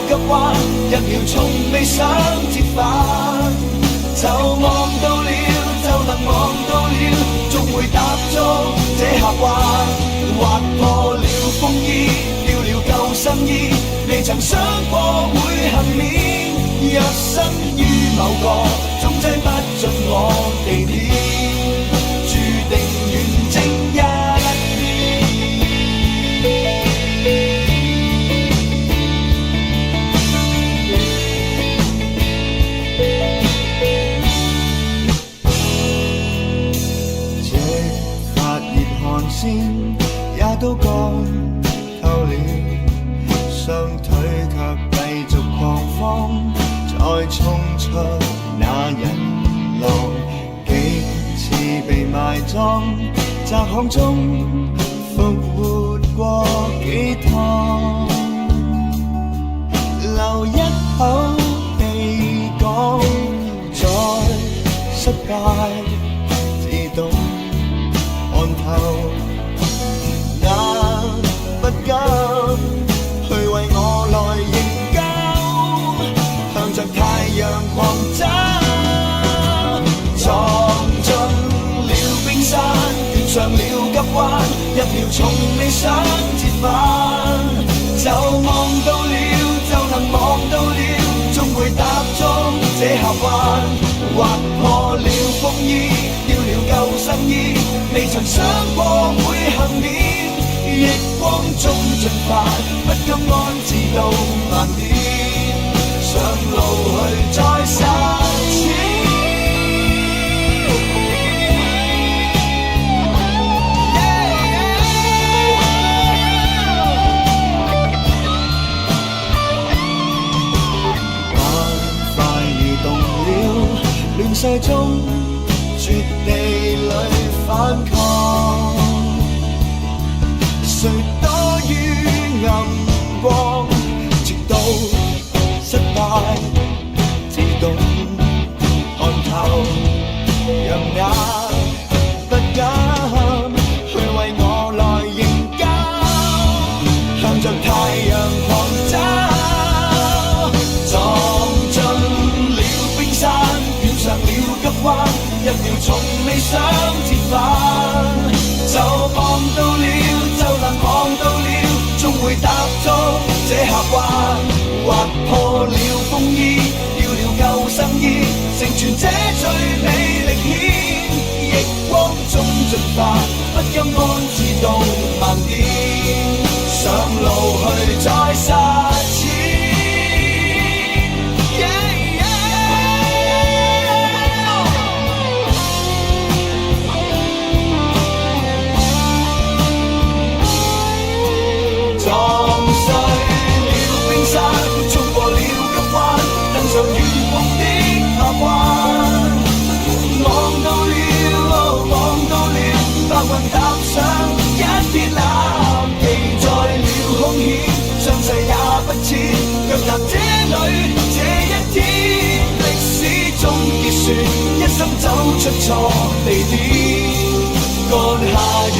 急彎，一秒從未想折返，就望到了，就能望到了，終會踏足這峽灣，劃破了風衣，掉了救生衣，未曾想過會幸免，若身於某個總擠不進我地點，注定遠征一也都乾透了，雙腿卻繼續狂歡，再衝出那人浪，幾次被埋葬，窄巷中復活過幾趟，留一口氣講，再失敗自動看透。不敢去為我來認交，向着太陽狂走，撞進了冰山，遇上了急彎，一秒從未想折返，就望到了，就能望到了，終會踏足這峽灣，劃破了風衣，掉了救生衣，未曾想過會幸免，逆光中進發，不甘安置到慢點，上路去再實踐。板塊移動了，亂世中絕地裏反抗。誰多於暗光，直到失敗自動看透，讓眼不敢去為我來認交，向着太陽狂走，撞進了冰山，遇上了急彎，一秒從未想折返，就望到了，就能望到了，終會踏足這峽灣，劃破了風衣，掉了救生衣，成全這最美歷險，逆光中進發，不甘安置到慢點，上路去再實踐。撞碎了冰山，衝過了急彎，登上遠方的峽灣，望到了，望到了，白雲踏上一片藍，記載了兇險，上世也不淺，腳踏這裏這一天，歷史終結算，一生走出錯地點，幹下遠